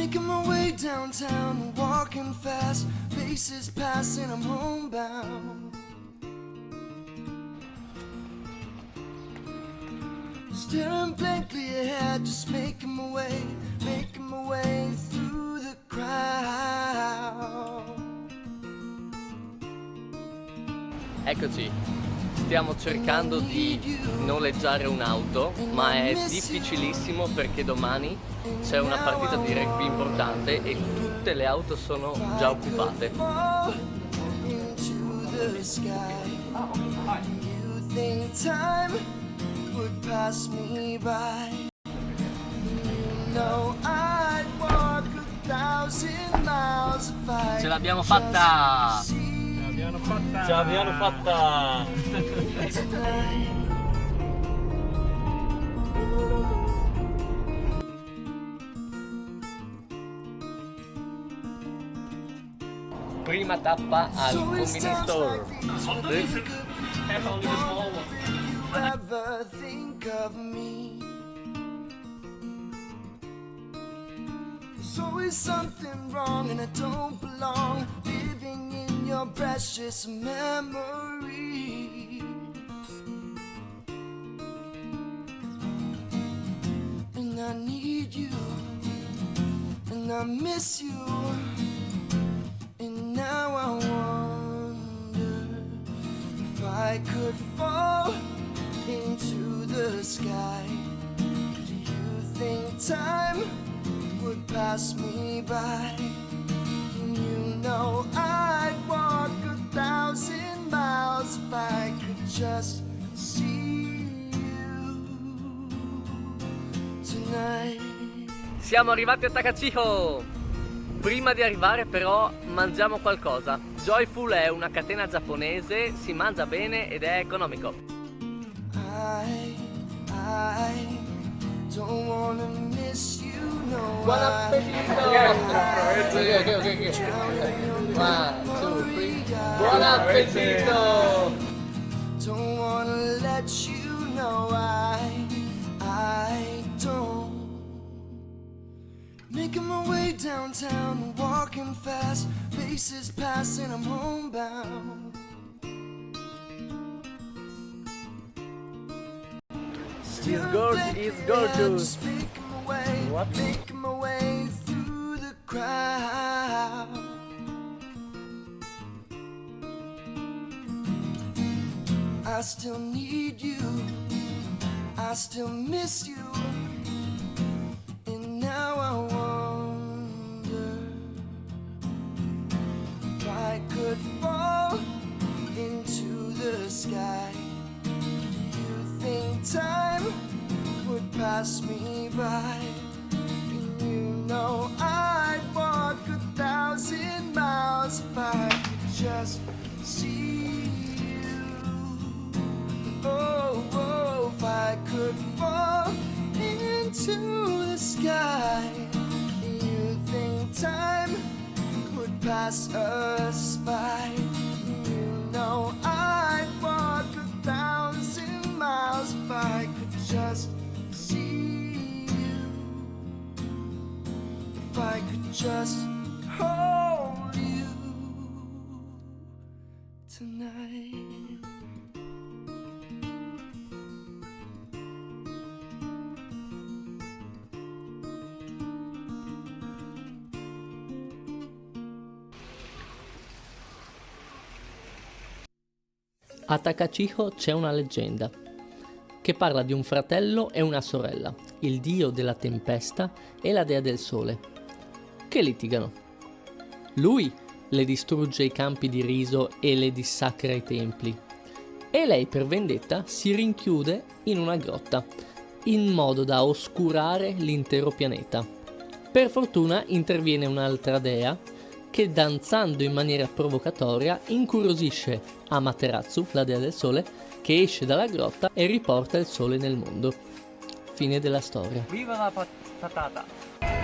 Making my way downtown, walking fast, faces passing, I'm homebound. Staring blankly ahead, just making my way through the crowd. Eccoci, stiamo cercando di noleggiare un'auto, ma è difficilissimo perché domani c'è una partita di rugby importante e tutte le auto sono già occupate. Ce l'abbiamo fatta! Ce l'abbiamo fatta! Prima tappa al convenience store. Ever think of me? There's always something wrong and I don't belong, living in your precious memory. And I need you, and I miss you, and now I wonder if I could fall into the sky. Do you think time would pass me by? And you know I'd walk 1,000 miles if I could just see you tonight. Siamo arrivati a Takachiho! Prima di arrivare però mangiamo qualcosa. Joyful è una catena giapponese, si mangia bene ed è economico. I don't wanna miss you, no. Buon appetito! Ok. 1, 2, 3. Buon appetito! Don't wanna let you know I don't. Making my way downtown, walking fast, faces passing, I'm homebound. It's gorgeous. What? Making my way through the crowd. I still need you, I still miss you, and now I wonder if I could fall into the sky. Do you think time would pass me by? And you know I'd walk 1,000 miles if I could just see you. Oh, if I could fall into the sky. Do you think time would pass us by? You know I'd walk 1,000 miles if I could just see you. If I could just hold you tonight. A Takachiho c'è una leggenda che parla di un fratello e una sorella, il dio della tempesta e la dea del sole, che litigano. Lui le distrugge i campi di riso e le dissacra i templi, e lei per vendetta si rinchiude in una grotta, in modo da oscurare l'intero pianeta. Per fortuna interviene un'altra dea che, danzando in maniera provocatoria, incuriosisce Amaterasu, la dea del sole, che esce dalla grotta e riporta il sole nel mondo. Fine della storia. Viva la patata!